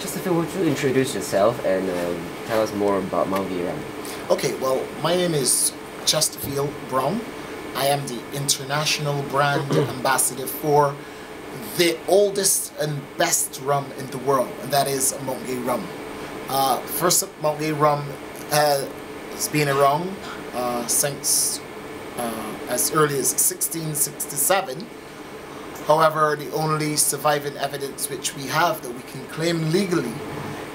Chesterfield, would you introduce yourself and tell us more about Mount Gay Rum? Okay, well, my name is Chesterfield Brown. I am the international brand ambassador for the oldest and best rum in the world, and that is Mount Gay Rum. First up, Mount Gay Rum has been around since as early as 1667. However, the only surviving evidence which we have that we can claim legally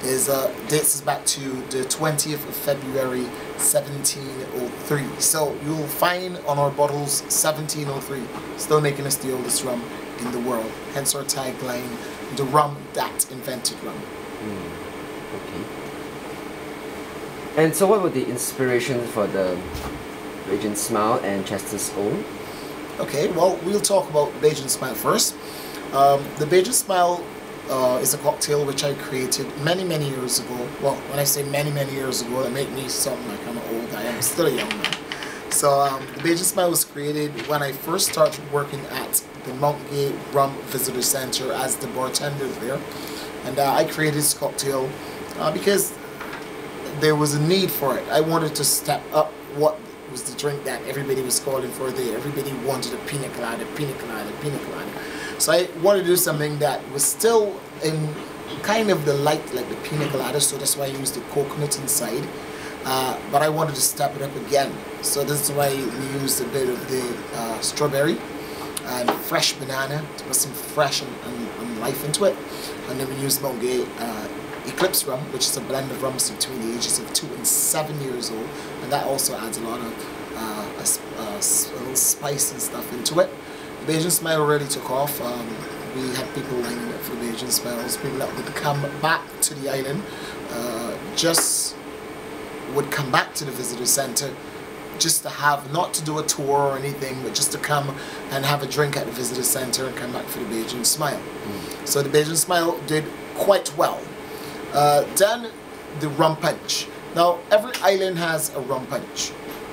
is dates us back to the 20th of February 1703. So you'll find on our bottles 1703, still making us the oldest rum in the world. Hence our tagline, the rum that invented rum. Okay. And so what were the inspirations for the Bajan Smile and Chester's Own? Okay, well, we'll talk about Bajan Smile first. The Bajan Smile is a cocktail which I created many years ago. Well, when I say many years ago, that make me sound like I'm old. I am still a young man. So the Bajan Smile was created when I first started working at the Mount Gay Rum Visitor Center as the bartender there. And I created this cocktail because there was a need for it. I wanted to step up what was the drink that everybody was calling for there. Everybody wanted a pina colada, pina colada, pina colada. So I wanted to do something that was still in kind of the light like the pina colada, so that's why I used the coconut inside. But I wanted to step it up again. So this is why we used a bit of the strawberry and fresh banana to put some fresh and life into it. And then we used Mount Gay Eclipse rum, which is a blend of rums between the ages of 2 and 7 years old, and that also adds a lot of little spice and stuff into it. The Bajan Smile really took off. We had people lining up for Bajan Smiles. People that would come back to the island just would come back to the visitor center just to have, not to do a tour or anything, but just to come and have a drink at the visitor center and come back for the Bajan Smile. So the Bajan Smile did quite well. Then the rum punch. Now every island has a rum punch.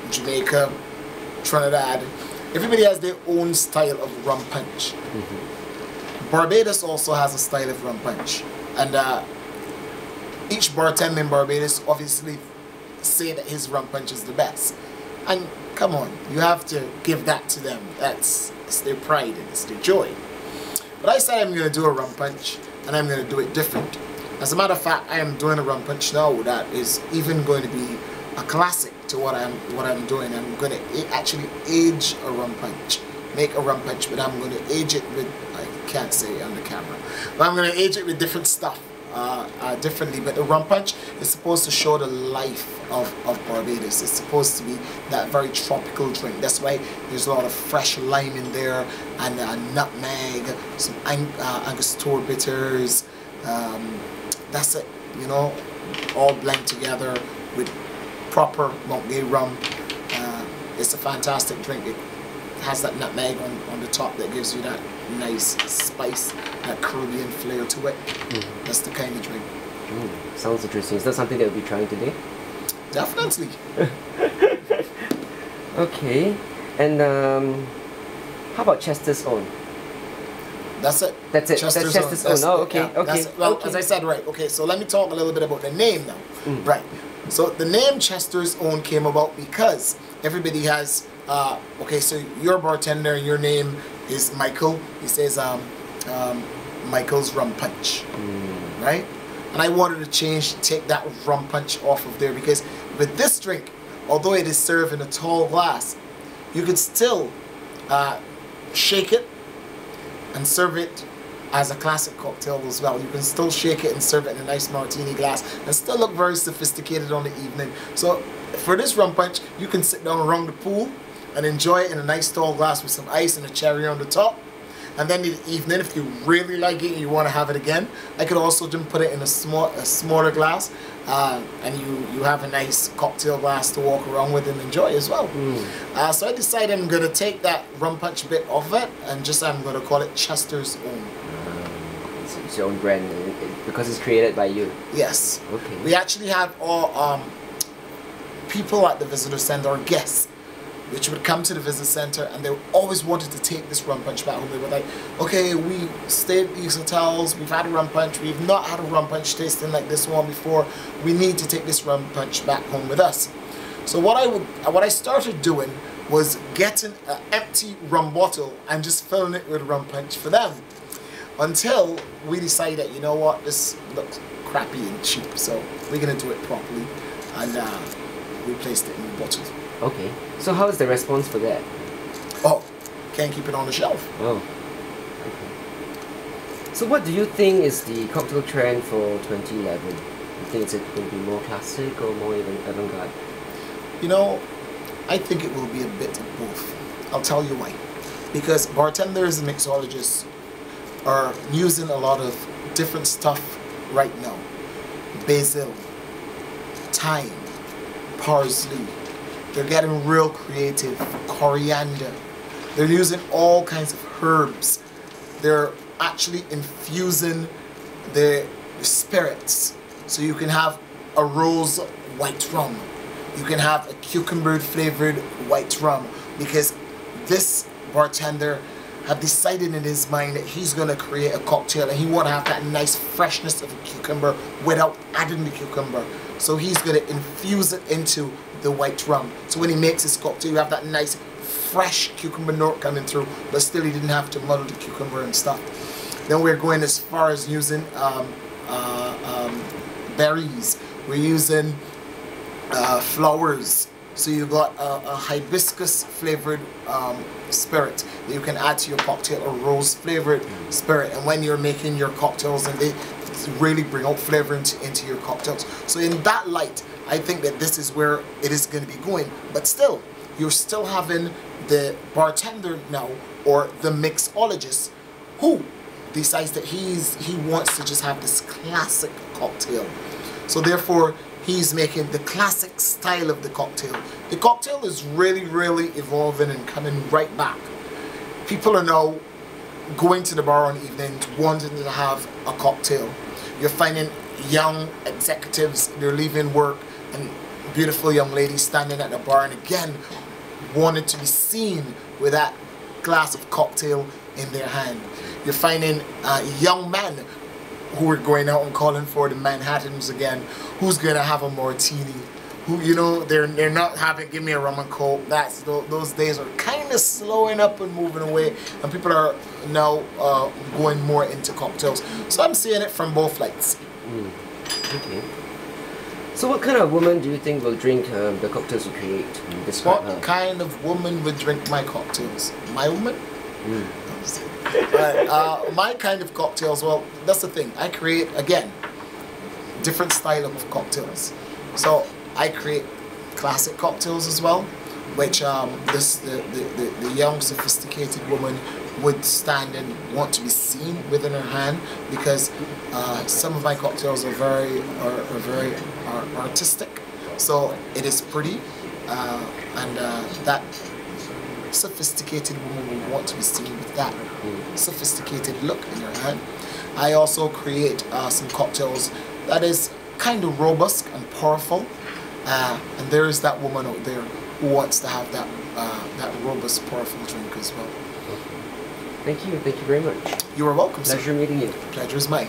Jamaica, Trinidad, everybody has their own style of rum punch. Barbados also has a style of rum punch, and each bartender in Barbados obviously say that his rum punch is the best. And come on, you have to give that to them. It's their pride and it's their joy. But I said I'm going to do a rum punch, and I'm going to do it different. As a matter of fact, I am doing a rum punch now that is even going to be a classic to what I'm doing. I'm going to actually age a rum punch, make a rum punch, but I'm going to age it with, I can't say it on the camera, but I'm going to age it with different stuff, differently. But the rum punch is supposed to show the life of Barbados. It's supposed to be that very tropical drink. That's why there's a lot of fresh lime in there, and nutmeg, some Angostura bitters. That's it, you know, all blend together with proper Mount Gay rum. It's a fantastic drink. It has that nutmeg on the top that gives you that nice spice, that Caribbean flair to it. That's the kind of drink. Sounds interesting. Is that something that we'll be trying today? Definitely. Okay. And how about Chester's Own? That's it. That's it. Chester's That's Chester's Own. Oh, okay. Yeah, okay. Well, okay. as I said, right. Okay, so let me talk a little bit about the name now. Right. So the name Chester's Own came about because everybody has. Okay, so your bartender, your name is Michael. He says Michael's Rum Punch, right? And I wanted to take that rum punch off of there, because with this drink, although it is served in a tall glass, you could still shake it and serve it as a classic cocktail as well. You can still shake it and serve it in a nice martini glass and still look very sophisticated on the evening. So for this rum punch, you can sit down around the pool and enjoy it in a nice tall glass with some ice and a cherry on the top. And then in the evening, if you really like it and you want to have it again, I could also just put it in a smaller glass, and you have a nice cocktail glass to walk around with and enjoy as well. So I decided I'm going to take that rum punch bit off it, and I'm going to call it Chester's Own. It's your own brand because it's created by you. Yes. Okay. We actually have all people at the visitor center, or guests, which would come to the visit center, and they always wanted to take this rum punch back home. They were like, okay, we stayed at these hotels, we've had a rum punch, we've not had a rum punch tasting like this one before, we need to take this rum punch back home with us. So what I started doing was getting an empty rum bottle and just filling it with rum punch for them, until we decided, you know what, this looks crappy and cheap, so we're gonna do it properly, and we placed it in the bottles. Okay. So how is the response for that? Oh, can't keep it on the shelf. Oh. Okay. So what do you think is the cocktail trend for 2011? You think it's going to be more classic or more even avant-garde? You know, I think it will be a bit of both. I'll tell you why. Because bartenders and mixologists are using a lot of different stuff right now. Basil, thyme, parsley. They're getting real creative. Coriander. They're using all kinds of herbs. They're actually infusing the spirits. So you can have a rose white rum. You can have a cucumber flavored white rum, because this bartender have decided in his mind that he's going to create a cocktail and he want to have that nice freshness of a cucumber without adding the cucumber. So he's going to infuse it into the white rum. So when he makes his cocktail, you have that nice fresh cucumber note coming through, but still he didn't have to muddle the cucumber and stuff. Then we're going as far as using berries. We're using flowers. So you got a hibiscus flavored spirit that you can add to your cocktail, a rose flavored spirit, and when you're making your cocktails, and they really bring out flavor into your cocktails. So in that light, I think that this is where it is going to be going. But still, you're still having the bartender now, or the mixologist, who decides that he wants to just have this classic cocktail. So therefore, he's making the classic style of the cocktail. The cocktail is really, really evolving and coming right back. People are now going to the bar on evenings wanting to have a cocktail. You're finding young executives, they're leaving work, and beautiful young ladies standing at the bar, and again, wanted to be seen with that glass of cocktail in their hand. You're finding young men who are going out and calling for the Manhattans again, who's gonna have a martini, who, you know, they're not having give me a rum and coke. That's those days are kind of slowing up and moving away, and people are now going more into cocktails. So I'm seeing it from both lights. Okay. So what kind of woman do you think will drink the cocktails you create? Describe What her. kind of woman would drink my cocktails? My woman? My kind of cocktails, well, that's the thing. I create, again, different style of cocktails. So I create classic cocktails as well, which the young sophisticated woman would stand and want to be seen within her hand, because some of my cocktails are very artistic. So it is pretty, and that sophisticated woman will want to be seen with that sophisticated look in her hand. I also create some cocktails that is kind of robust and powerful, and there is that woman out there who wants to have that robust, powerful drink as well. Thank you very much. You are welcome, sir. Pleasure meeting you. Pleasure is mine.